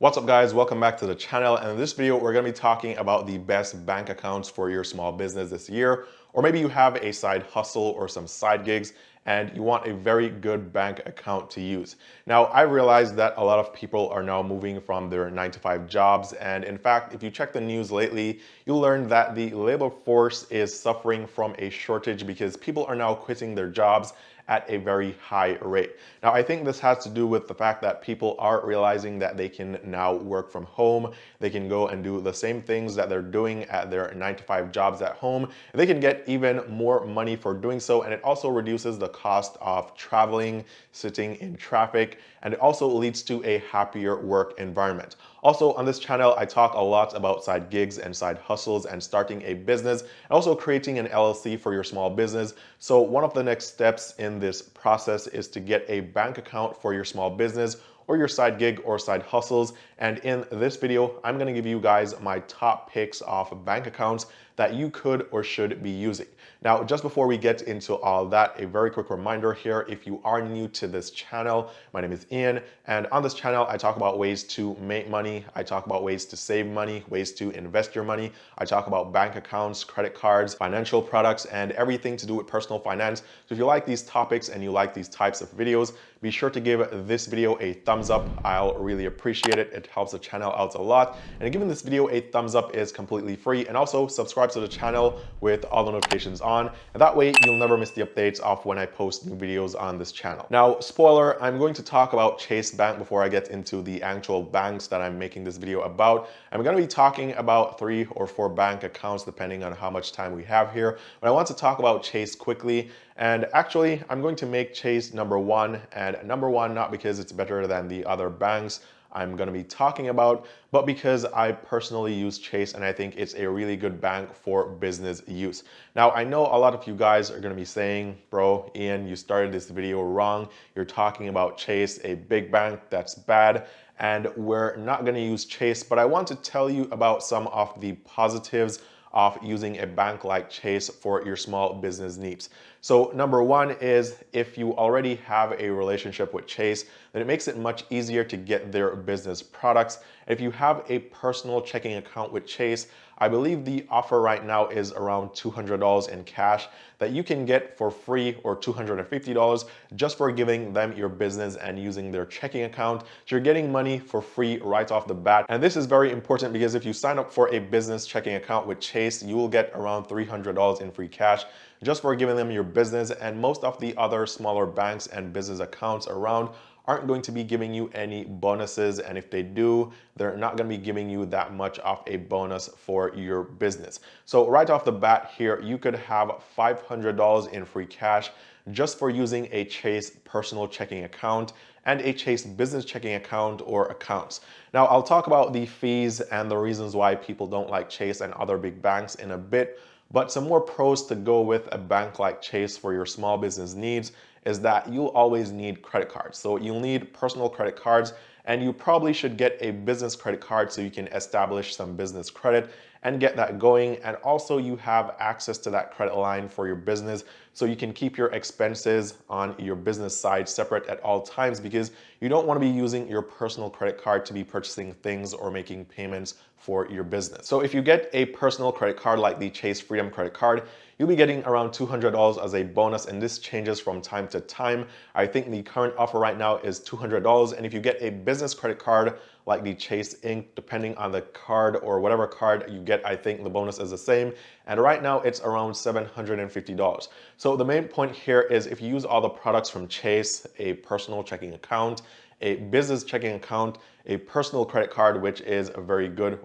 What's up guys, welcome back to the channel, and in this video we're going to be talking about the best bank accounts for your small business this year. Or maybe you have a side hustle or some side gigs and you want a very good bank account to use. Now I realize that a lot of people are now moving from their 9-to-5 jobs, and in fact if you check the news lately you'll learn that the labor force is suffering from a shortage because people are now quitting their jobs at a very high rate. Now, I think this has to do with the fact that people are realizing that they can now work from home. They can go and do the same things that they're doing at their 9-to-5 jobs at home. And they can get even more money for doing so. And it also reduces the cost of traveling, sitting in traffic, and it also leads to a happier work environment. Also on this channel, I talk a lot about side gigs and side hustles and starting a business, and also creating an LLC for your small business. So one of the next steps in this process is to get a bank account for your small business or your side gig or side hustles. And in this video, I'm gonna give you guys my top picks of bank accounts that you could or should be using. Now, just before we get into all that, a very quick reminder here, if you are new to this channel, my name is Eann, and on this channel, I talk about ways to make money, I talk about ways to save money, ways to invest your money, I talk about bank accounts, credit cards, financial products, and everything to do with personal finance. So if you like these topics and you like these types of videos, be sure to give this video a thumbs up. I'll really appreciate it. It helps the channel out a lot. And giving this video a thumbs up is completely free. And also subscribe to the channel with all the notifications on. And that way you'll never miss the updates of when I post new videos on this channel. Now, spoiler, I'm going to talk about Chase Bank before I get into the actual banks that I'm making this video about. I'm going to be talking about 3 or 4 bank accounts depending on how much time we have here. But I want to talk about Chase quickly. And actually, I'm going to make Chase number 1, and number 1 not because it's better than the other banks I'm going to be talking about, but because I personally use Chase and I think it's a really good bank for business use. Now, I know a lot of you guys are going to be saying, bro, Eann, you started this video wrong. You're talking about Chase, a big bank, that's bad. And we're not going to use Chase, but I want to tell you about some of the positives of using a bank like Chase for your small business needs. So number 1 is if you already have a relationship with Chase, then it makes it much easier to get their business products. If you have a personal checking account with Chase, I believe the offer right now is around $200 in cash that you can get for free, or $250 just for giving them your business and using their checking account. So you're getting money for free right off the bat. And this is very important because if you sign up for a business checking account with Chase, you will get around $300 in free cash just for giving them your business. And most of the other smaller banks and business accounts around aren't going to be giving you any bonuses, and if they do, they're not going to be giving you that much of a bonus for your business. So right off the bat here, you could have $500 in free cash just for using a Chase personal checking account and a Chase business checking account or accounts. Now, I'll talk about the fees and the reasons why people don't like Chase and other big banks in a bit, but some more pros to go with a bank like Chase for your small business needs is that you'll always need credit cards. So you'll need personal credit cards, and you probably should get a business credit card so you can establish some business credit and get that going. And also you have access to that credit line for your business so you can keep your expenses on your business side separate at all times, because you don't want to be using your personal credit card to be purchasing things or making payments for your business. So if you get a personal credit card like the Chase Freedom credit card, you'll be getting around $200 as a bonus, and this changes from time to time. I think the current offer right now is $200, and if you get a business credit card like the Chase Inc., depending on the card or whatever card you get, I think the bonus is the same, and right now it's around $750. So the main point here is if you use all the products from Chase, a personal checking account, a business checking account, a personal credit card, which is a very good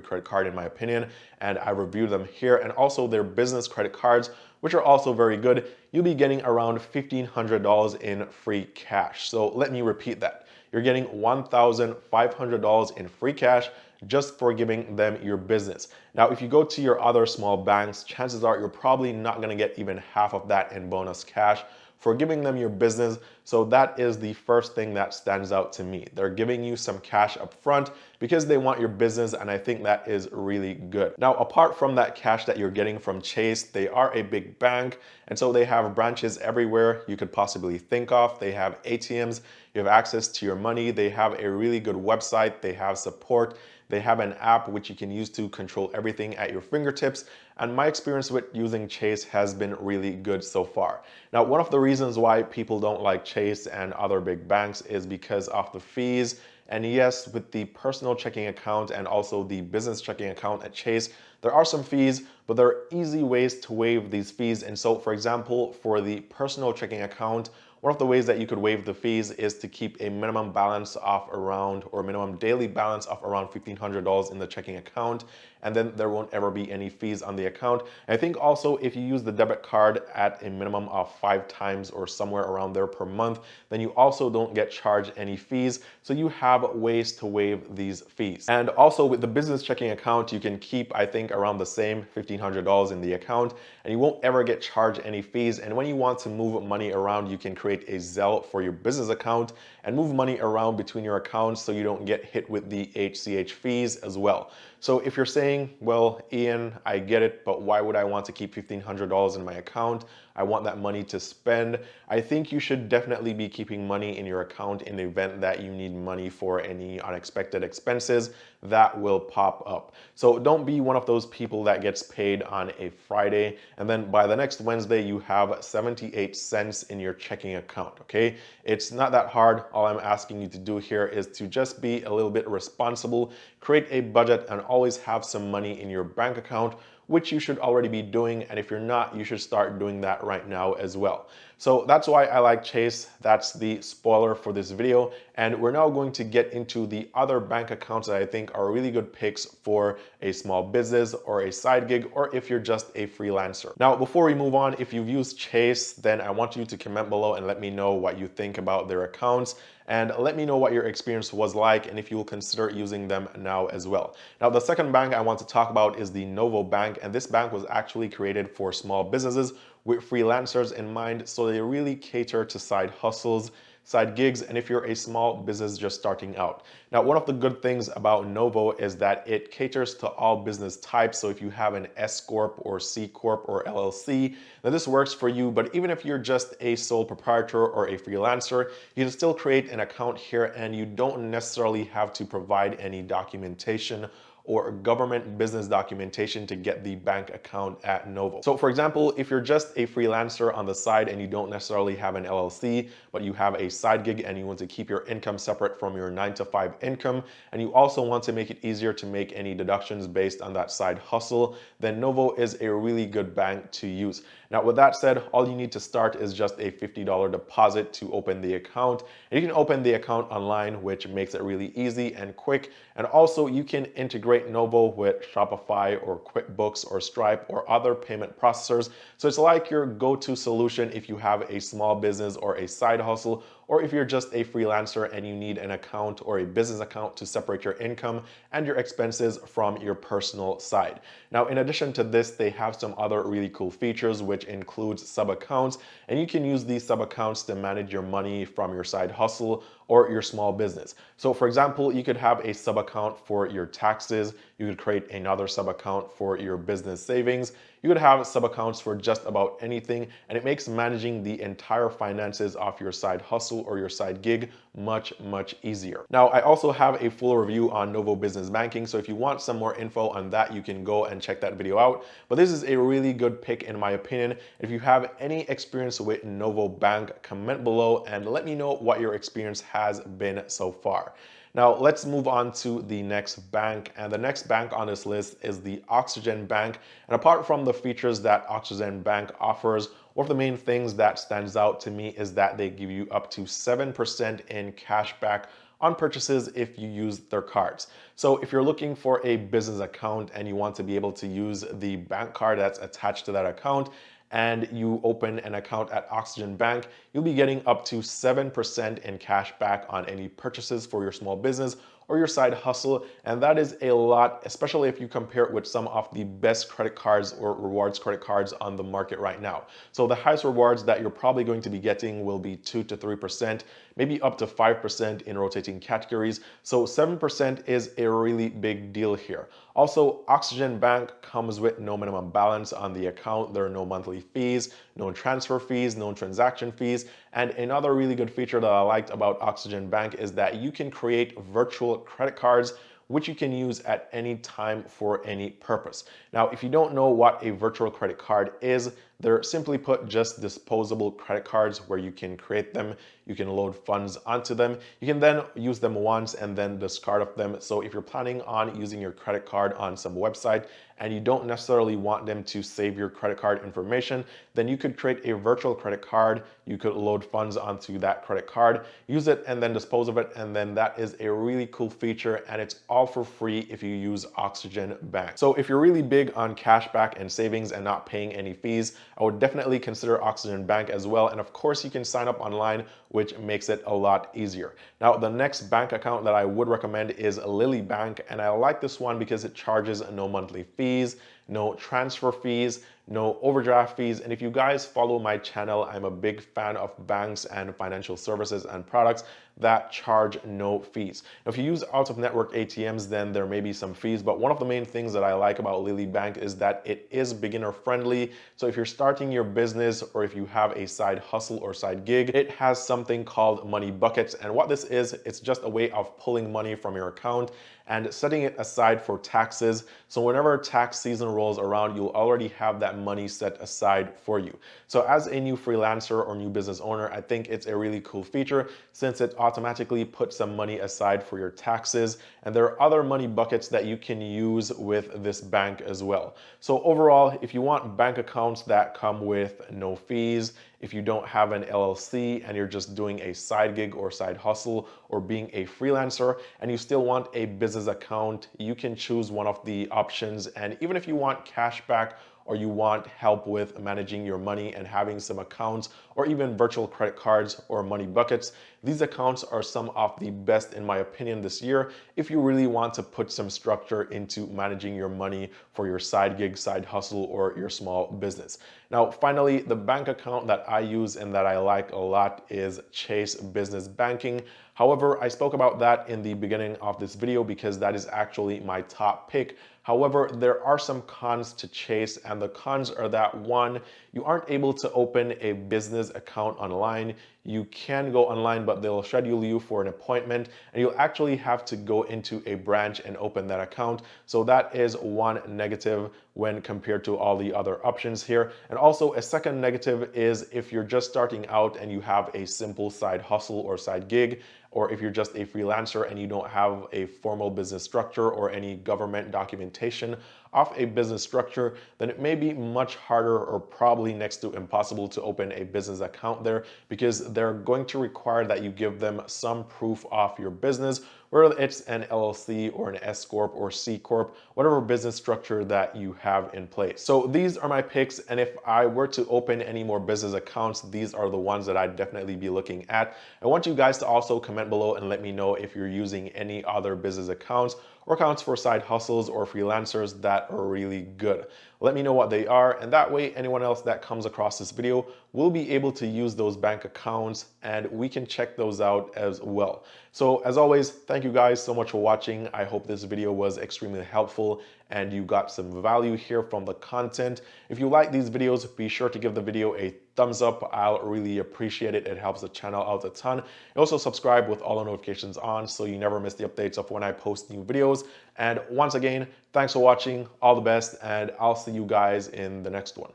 credit card in my opinion, and I reviewed them here, and also their business credit cards, which are also very good, you'll be getting around $1,500 in free cash. So let me repeat that. You're getting $1,500 in free cash just for giving them your business. Now, if you go to your other small banks, chances are you're probably not going to get even half of that in bonus cash for giving them your business. So that is the first thing that stands out to me. They're giving you some cash up front because they want your business, and I think that is really good. Now, apart from that cash that you're getting from Chase, they are a big bank, and so they have branches everywhere you could possibly think of. They have ATMs, you have access to your money, they have a really good website, they have support, they have an app which you can use to control everything at your fingertips. And my experience with using Chase has been really good so far. Now, one of the reasons why people don't like Chase and other big banks is because of the fees. And yes, with the personal checking account and also the business checking account at Chase, there are some fees, but there are easy ways to waive these fees. And so, for example, for the personal checking account, one of the ways that you could waive the fees is to keep a minimum balance of around, or minimum daily balance of around $1,500 in the checking account, and then there won't ever be any fees on the account. And I think also if you use the debit card at a minimum of 5 times or somewhere around there per month, then you also don't get charged any fees. So you have ways to waive these fees. And also with the business checking account, you can keep, I think, around the same $1,500 in the account, and you won't ever get charged any fees. And when you want to move money around, you can create a Zelle for your business account and move money around between your accounts so you don't get hit with the ACH fees as well. So if you're saying, well, Eann, I get it, but why would I want to keep $1,500 in my account? I want that money to spend. I think you should definitely be keeping money in your account in the event that you need money for any unexpected expenses that will pop up. So don't be one of those people that gets paid on a Friday and then by the next Wednesday you have 78 cents in your checking account, okay? It's not that hard. All I'm asking you to do here is to just be a little bit responsible, create a budget, and always have some money in your bank account, which you should already be doing. And if you're not, you should start doing that right now as well. So that's why I like Chase. That's the spoiler for this video. And we're now going to get into the other bank accounts that I think are really good picks for a small business or a side gig, or if you're just a freelancer. Now, before we move on, if you've used Chase, then I want you to comment below and let me know what you think about their accounts. And let me know what your experience was like and if you will consider using them now as well. Now, the second bank I want to talk about is the Novo bank, and this bank was actually created for small businesses with freelancers in mind, so they really cater to side hustles, side gigs, and if you're a small business just starting out. Now, one of the good things about Novo is that it caters to all business types. So if you have an S Corp or C Corp or LLC, then this works for you. But even if you're just a sole proprietor or a freelancer, you can still create an account here and you don't necessarily have to provide any documentation or government business documentation to get the bank account at Novo. So for example, if you're just a freelancer on the side and you don't necessarily have an LLC, but you have a side gig and you want to keep your income separate from your 9-to-5 income, and you also want to make it easier to make any deductions based on that side hustle, then Novo is a really good bank to use. Now, with that said, all you need to start is just a $50 deposit to open the account. And you can open the account online, which makes it really easy and quick. And also you can integrate Novo with Shopify or QuickBooks or Stripe or other payment processors. So it's like your go-to solution if you have a small business or a side hustle, or if you're just a freelancer and you need an account or a business account to separate your income and your expenses from your personal side. Now, in addition to this, they have some other really cool features, which includes sub-accounts, and you can use these sub-accounts to manage your money from your side hustle or your small business. So for example, you could have a sub-account for your taxes, you could create another sub-account for your business savings, you could have sub-accounts for just about anything, and it makes managing the entire finances of your side hustle or your side gig much easier. Now, I also have a full review on Novo Business Banking, so if you want some more info on that, you can go and check that video out. But this is a really good pick in my opinion. If you have any experience with Novo Bank, comment below and let me know what your experience has been so far. Now let's move on to the next bank, and the next bank on this list is the Oxygen Bank. And apart from the features that Oxygen Bank offers, one of the main things that stands out to me is that they give you up to 7% in cash back on purchases if you use their cards. So if you're looking for a business account and you want to be able to use the bank card that's attached to that account, and you open an account at Oxygen Bank, you'll be getting up to 7% in cash back on any purchases for your small business or your side hustle. And that is a lot, especially if you compare it with some of the best credit cards or rewards credit cards on the market right now. So the highest rewards that you're probably going to be getting will be 2 to 3%, maybe up to 5% in rotating categories. So 7% is a really big deal here. Also, Oxygen Bank comes with no minimum balance on the account. There are no monthly fees, no transfer fees, no transaction fees. And another really good feature that I liked about Oxygen Bank is that you can create virtual credit cards which you can use at any time for any purpose. Now, if you don't know what a virtual credit card is, they're simply put just disposable credit cards where you can create them, you can load funds onto them, you can then use them once and then discard of them. So if you're planning on using your credit card on some website and you don't necessarily want them to save your credit card information, then you could create a virtual credit card, you could load funds onto that credit card, use it and then dispose of it, and then that is a really cool feature, and it's all for free if you use Oxygen Bank. So if you're really big on cashback and savings and not paying any fees, I would definitely consider Oxygen Bank as well. And of course, you can sign up online, which makes it a lot easier. Now, the next bank account that I would recommend is Lily Bank, and I like this one because it charges no monthly fees, no transfer fees, no overdraft fees. And if you guys follow my channel, I'm a big fan of banks and financial services and products that charge no fees. Now, if you use out-of-network ATMs, then there may be some fees, but one of the main things that I like about Lily Bank is that it is beginner friendly. So if you're starting your business or if you have a side hustle or side gig, it has something called money buckets. And what this is, it's just a way of pulling money from your account and setting it aside for taxes. So whenever tax season rolls around, you'll already have that money set aside for you. So as a new freelancer or new business owner, I think it's a really cool feature since it automatically puts some money aside for your taxes. And there are other money buckets that you can use with this bank as well. So overall, if you want bank accounts that come with no fees, if you don't have an LLC and you're just doing a side gig or side hustle or being a freelancer and you still want a business account, you can choose one of the options. And even if you want cash back or you want help with managing your money and having some accounts or even virtual credit cards or money buckets, these accounts are some of the best in my opinion this year if you really want to put some structure into managing your money for your side gig, side hustle, or your small business. Now, finally, the bank account that I use and that I like a lot is Chase Business Banking. However, I spoke about that in the beginning of this video because that is actually my top pick. However, there are some cons to Chase, and the cons are that one, you aren't able to open a business account online. You can go online, but they'll schedule you for an appointment and you'll actually have to go into a branch and open that account. So that is one negative when compared to all the other options here. And also a second negative is if you're just starting out and you have a simple side hustle or side gig, or if you're just a freelancer and you don't have a formal business structure or any government documentation of a business structure, then it may be much harder or probably next to impossible to open a business account there because they're going to require that you give them some proof of your business, whether it's an LLC or an S Corp or C Corp, whatever business structure that you have in place. So these are my picks, and if I were to open any more business accounts, these are the ones that I'd definitely be looking at. I want you guys to also comment below and let me know if you're using any other business accounts or accounts for side hustles or freelancers that are really good. Let me know what they are, and that way anyone else that comes across this video will be able to use those bank accounts and we can check those out as well. So as always, thank you guys so much for watching. I hope this video was extremely helpful and you got some value here from the content. If you like these videos, be sure to give the video a thumbs up. I'll really appreciate it. It helps the channel out a ton. Also subscribe with all the notifications on so you never miss the updates of when I post new videos. And once again, thanks for watching, all the best, and I'll see you guys in the next one.